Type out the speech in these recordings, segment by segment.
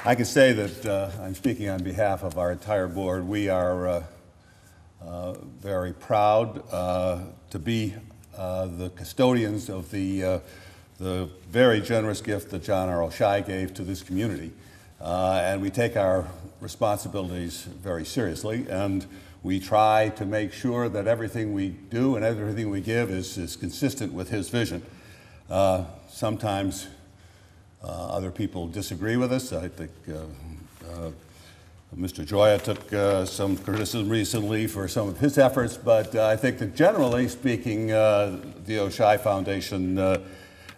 I can say that I'm speaking on behalf of our entire board. We are very proud to be the custodians of the very generous gift that John R. O'Shea gave to this community. And we take our responsibilities very seriously, and we try to make sure that everything we do and everything we give is consistent with his vision. Sometimes other people disagree with us. I think Mr. Joya took some criticism recently for some of his efforts, but I think that generally speaking, the O'Shea Foundation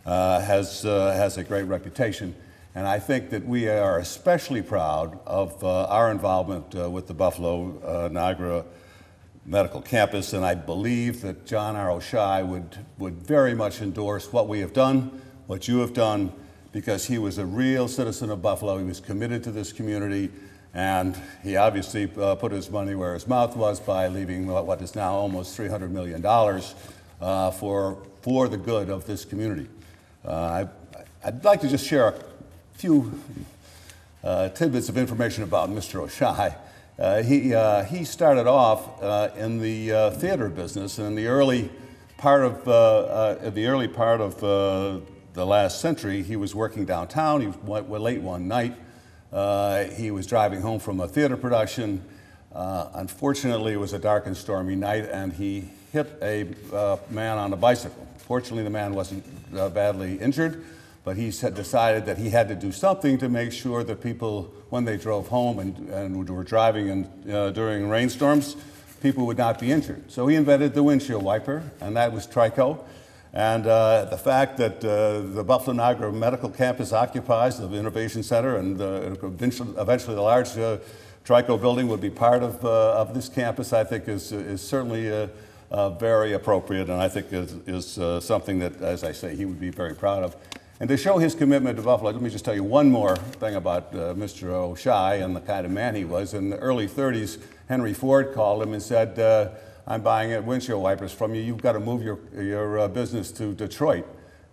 has a great reputation. And I think that we are especially proud of our involvement with the Buffalo Niagara Medical Campus, and I believe that John R. O'Shea would very much endorse what we have done, what you have done, because he was a real citizen of Buffalo. He was committed to this community, and he obviously put his money where his mouth was by leaving what is now almost $300 million for the good of this community. I'd like to just share a few tidbits of information about Mr. O'Shea. He started off in the theater business, and in the early part of the last century, he was working downtown. He went late one night. He was driving home from a theater production. Unfortunately, it was a dark and stormy night, and he hit a man on a bicycle. Fortunately, the man wasn't badly injured, but he had decided that he had to do something to make sure that people, when they drove home and were driving during rainstorms, people would not be injured. So he invented the windshield wiper, and that was Trico. And the fact that the Buffalo Niagara Medical Campus occupies the Innovation Center, and eventually the large Trico building would be part of this campus, I think is certainly very appropriate, and I think is something that, as I say, he would be very proud of. And to show his commitment to Buffalo, let me just tell you one more thing about Mr. O'Shea and the kind of man he was. In the early 30s, Henry Ford called him and said, I'm buying windshield wipers from you. You've got to move your business to Detroit.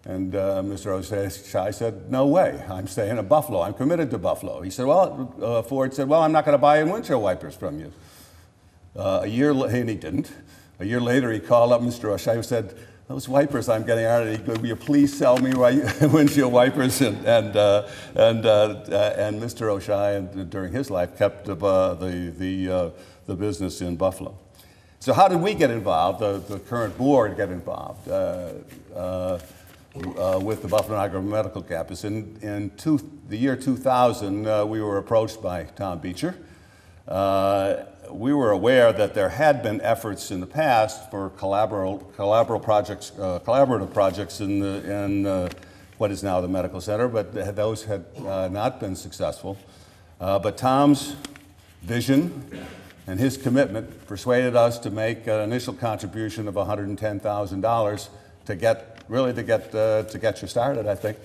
And Mr. O'Shea said, no way. I'm staying in Buffalo. I'm committed to Buffalo. He said, well, Ford said, well, I'm not going to buy windshield wipers from you. And he didn't. A year later, he called up Mr. O'Shea and said, those wipers I'm getting out of it, will you please sell me windshield wipers? And Mr. O'Shea, during his life, kept the business in Buffalo. So how did we get involved, the current board get involved with the Buffalo Niagara Medical Campus? In the year 2000, we were approached by Tom Beecher. We were aware that there had been efforts in the past for collaborative projects in what is now the Medical Center, but those had not been successful. But Tom's vision and his commitment persuaded us to make an initial contribution of $110,000 to get you started, I think.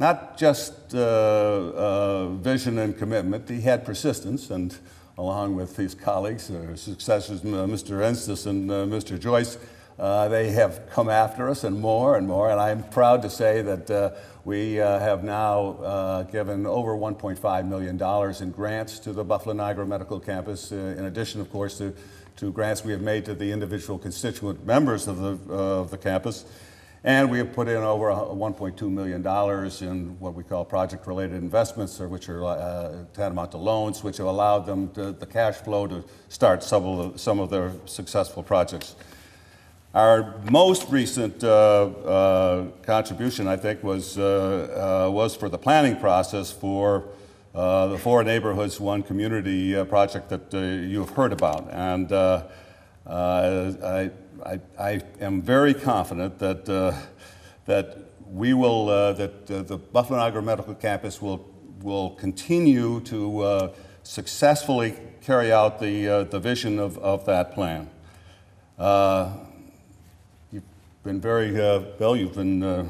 Not just vision and commitment, he had persistence, and along with his colleagues, successors, Mr. Enstis and Mr. Joyce, they have come after us and more, and I'm proud to say that we have now given over $1.5 million in grants to the Buffalo Niagara Medical Campus, in addition, of course, to grants we have made to the individual constituent members of the campus. And we have put in over $1.2 million in what we call project-related investments, or which are tantamount to loans, which have allowed them the cash flow to start some of their successful projects. Our most recent contribution, I think, was for the planning process for the 4 Neighborhoods, 1 Community project that you have heard about. And I am very confident that the Buffalo Niagara Medical Campus will continue to successfully carry out the vision of that plan. You've been very Bill. You've been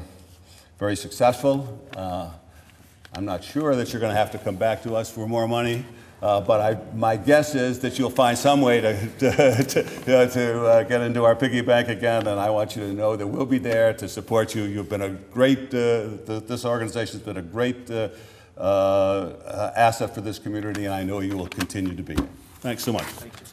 very successful. I'm not sure that you're going to have to come back to us for more money. But my guess is that you'll find some way to get into our piggy bank again, and I want you to know that we'll be there to support you. You've been a great, this organization's been a great asset for this community, and I know you will continue to be. Thanks so much. Thank you.